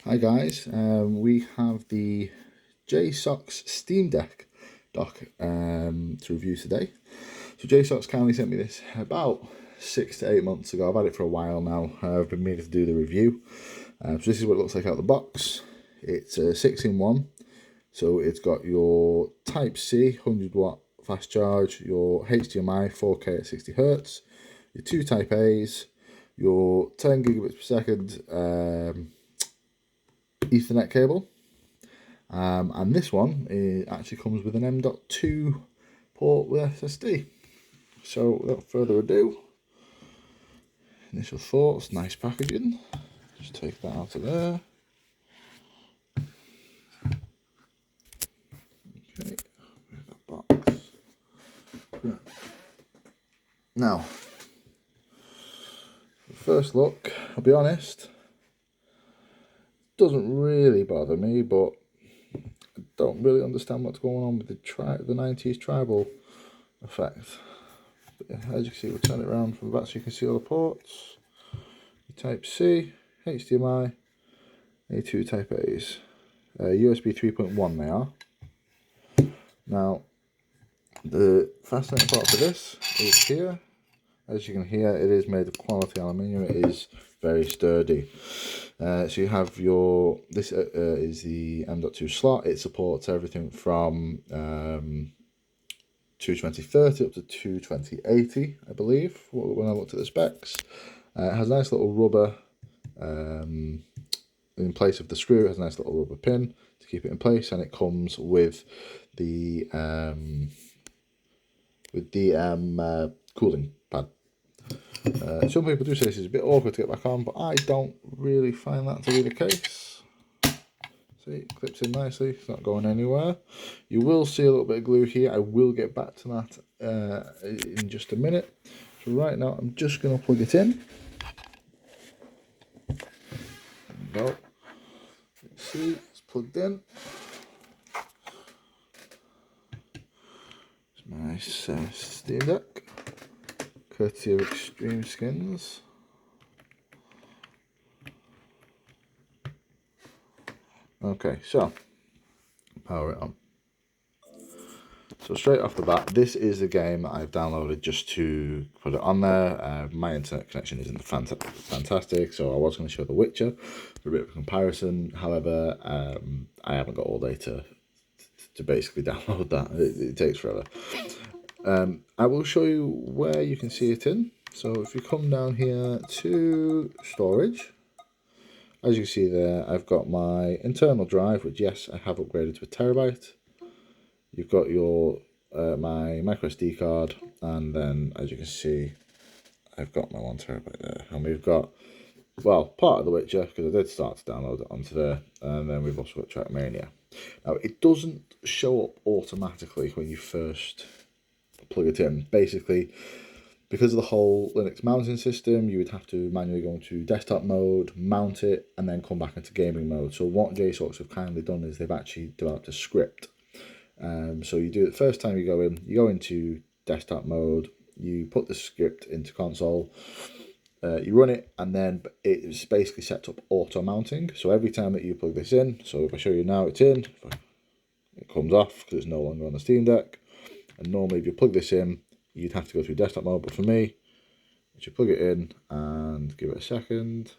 Hi guys, we have the JSAUX Steam Deck dock to review today. So JSAUX kindly sent me this about 6 to 8 months ago. I've had it for a while now. I've been meaning to do the review. So this is what it looks like out of the box. It's a 6-in-1. So it's got your Type-C 100-watt fast charge, your HDMI 4K at 60 Hz, your two Type-A's, your 10 gigabits per second Ethernet cable, and this one actually comes with an M.2 port with SSD. So without further ado, initial thoughts, nice packaging. Just take that out of there. Okay, that box. Now, first look, I'll be honest, doesn't really bother me, but I don't really understand what's going on with the 90s tribal effect. But as you can see, we'll turn it around from the back so you can see all the ports. Type-C, HDMI, A2 Type-A's. USB 3.1 they are. Now, the fascinating part for this is here. As you can hear, it is made of quality aluminium. It is very sturdy. So you have your, this is the M.2 slot. It supports everything from 220/30 up to 220/80, I believe, when I looked at the specs. It has a nice little rubber in place of the screw. It has a nice little rubber pin to keep it in place, and it comes with the cooling pad. Some people do say this is a bit awkward to get back on, but I don't really find that to be the case. See, it clips in nicely, it's not going anywhere. You will see a little bit of glue here. I will get back to that in just a minute. So right now I'm just going to plug it in. There we go. Let's see, it's plugged in. It's my nice Steam Deck, courtesy of Extreme Skins. Okay, so power it on. So straight off the bat, this is the game that I've downloaded just to put it on there. My internet connection isn't fantastic, so I was going to show The Witcher for a bit of a comparison. However, I haven't got all day to basically download that. It takes forever. I will show you where you can see it in. So if you come down here to storage, as you can see there, I've got my internal drive, which yes, I have upgraded to a terabyte. You've got your my micro SD card, and then as you can see, I've got my 1 terabyte there, and we've got, well, part of The Witcher, because I did start to download it onto there, and then we've also got Trackmania. Now, it doesn't show up automatically when you first plug it in. Basically, because of the whole Linux mounting system, you would have to manually go into desktop mode, mount it, and then come back into gaming mode. So what JSAUX have kindly done is they've actually developed a script. So you do it the first time you go into desktop mode, you put the script into console, you run it, and then it's basically set up auto mounting. So every time that you plug this in, so if I show you now, it's in, it comes off because it's no longer on the Steam Deck. And normally if you plug this in, you'd have to go through desktop mode, but for me, you plug it in and give it a second,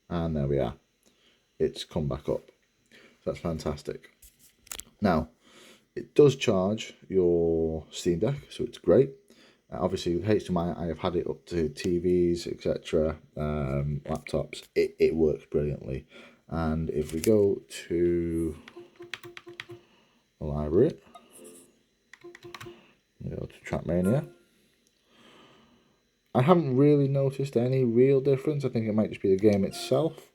and there we are. It's come back up. That's fantastic. Now, it does charge your Steam Deck, so it's great. Obviously, with HDMI, I have had it up to TVs, etc., laptops. It works brilliantly. And if we go to the library, we go to Trackmania. I haven't really noticed any real difference. I think it might just be the game itself.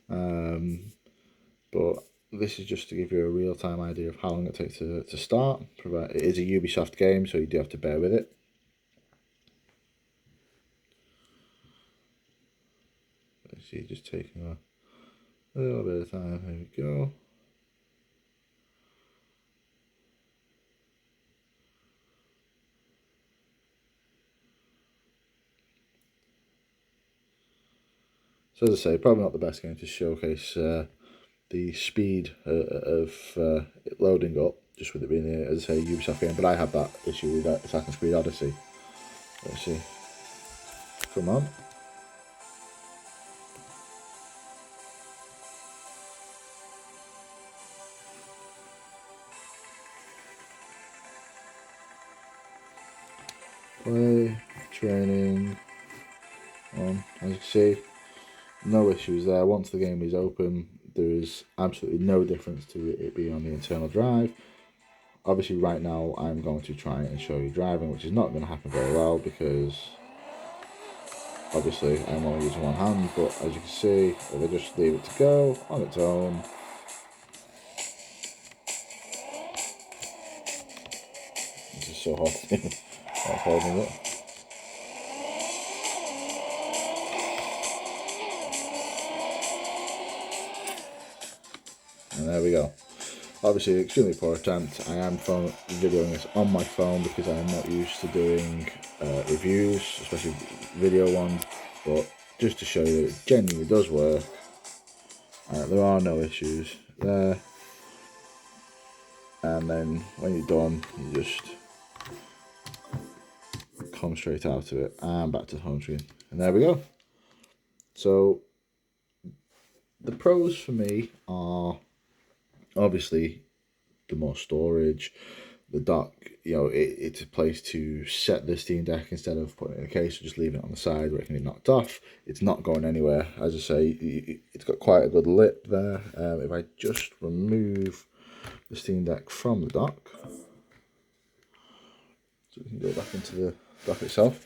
But this is just to give you a real-time idea of how long it takes to start. It is a Ubisoft game, so you do have to bear with it. Let's see, just taking a little bit of time. There we go. So as I say, probably not the best game to showcase the speed of it loading up, just with it being, as I say, a Ubisoft game. But I have that issue with that Assassin's Creed Odyssey. Let's see. Come on. Play, training, on. As you can see, no issues there. Once the game is open, there is absolutely no difference to it being on the internal drive. Obviously right now I'm going to try and show you driving, which is not going to happen very well because obviously I'm only using one hand, but as you can see, if I just leave it to go on its own, this is so hot, not holding it. And there we go. Obviously, extremely poor attempt. I am videoing this on my phone because I am not used to doing reviews, especially video ones. But just to show you that it genuinely does work. There are no issues there. And then when you're done, you just come straight out of it and back to the home screen. And there we go. So the pros for me are obviously the more storage, the dock, you know, it's a place to set the Steam Deck instead of putting it in a case or just leaving it on the side where it can be knocked off. It's not going anywhere. As I say, it's got quite a good lip there. If I just remove the Steam Deck from the dock, so we can go back into the dock itself.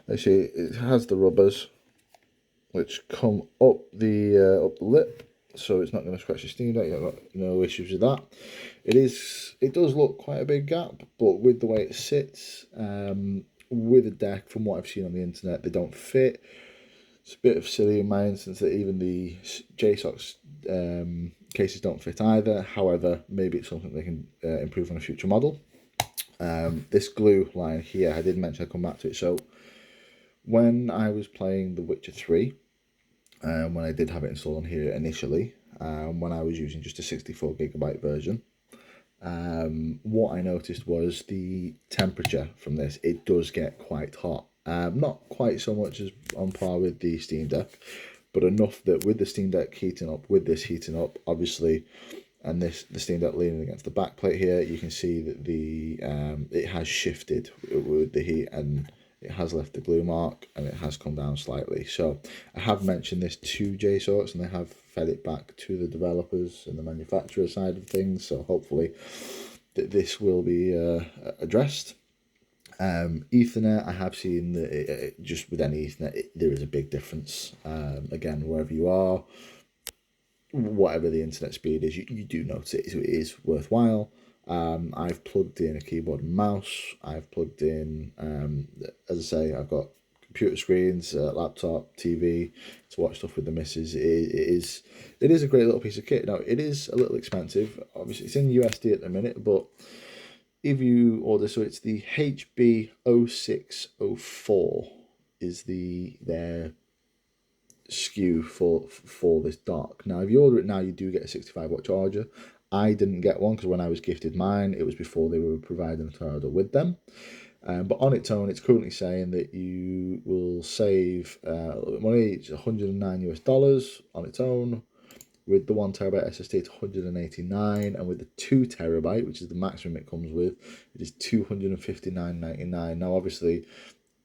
Actually, it has the rubbers which come up the lip, so it's not going to scratch your Steam Deck. You've got no issues with that. It does look quite a big gap, but with the way it sits, with a deck, from what I've seen on the internet, they don't fit. It's a bit of silly in my instance that even the JSAUX cases don't fit either. However, maybe it's something they can improve on a future model. This glue line here, I did mention I'd come back to it. So when I was playing The Witcher 3, when I did have it installed on here initially, when I was using just a 64GB version, what I noticed was the temperature from this, it does get quite hot. Not quite so much as on par with the Steam Deck, but enough that with the Steam Deck heating up, with this heating up, obviously, and the Steam Deck leaning against the back plate here, you can see that the it has shifted with the heat, and it has left the glue mark, and it has come down slightly. So I have mentioned this to JSAUX, and they have fed it back to the developers and the manufacturer side of things. So hopefully this will be addressed. Ethernet, I have seen that just with any Ethernet, there is a big difference. Again, wherever you are, whatever the internet speed is, you do notice it is worthwhile. I've plugged in a keyboard and mouse. I've plugged in, as I say, I've got computer screens, laptop, TV to watch stuff with the missus. It is a great little piece of kit. Now, it is a little expensive. Obviously, it's in USD at the minute, but if you order, so it's the HB0604 is their SKU for this dock. Now, if you order it now, you do get a 65-watt charger. I didn't get one because when I was gifted mine, it was before they were providing a charger with them. But on its own, it's currently saying that you will save a little bit money. It's $109 on its own. With the 1TB SSD, it's $189, and with the 2TB, which is the maximum it comes with, it is $259.99. Now, obviously,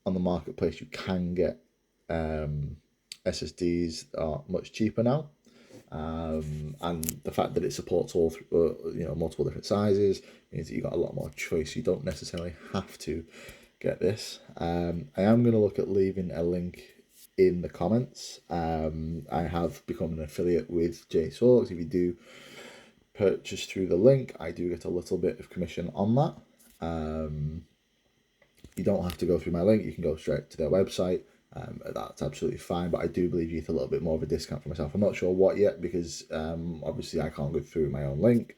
on the marketplace, you can get SSDs that are much cheaper now, and the fact that it supports all multiple different sizes means that you got a lot more choice. You don't necessarily have to get this. I am going to look at leaving a link in the comments. I have become an affiliate with JSAUX. If you do purchase through the link, I do get a little bit of commission on that. You don't have to go through my link, you can go straight to their website. That's absolutely fine, but I do believe you get a little bit more of a discount for myself. I'm not sure what yet because obviously I can't go through my own link,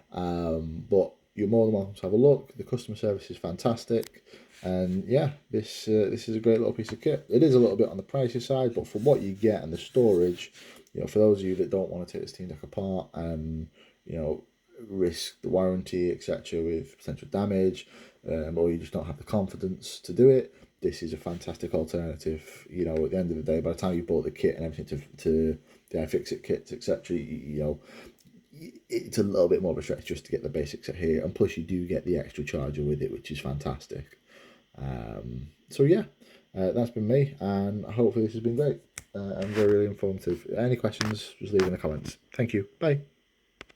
but you're more than welcome to have a look. The customer service is fantastic. And yeah, this is a great little piece of kit. It is a little bit on the pricey side, but for what you get and the storage, you know, for those of you that don't want to take the Steam Deck apart and, you know, risk the warranty, etc., with potential damage, or you just don't have the confidence to do it, this is a fantastic alternative. You know, at the end of the day, by the time you bought the kit and everything to the iFixit kits, etc., you know, it's a little bit more of a stretch just to get the basics at here, and plus you do get the extra charger with it, which is fantastic. So yeah, that's been me, and hopefully this has been great and very, really informative. Any questions, just leave in the comments. Thank you. Bye.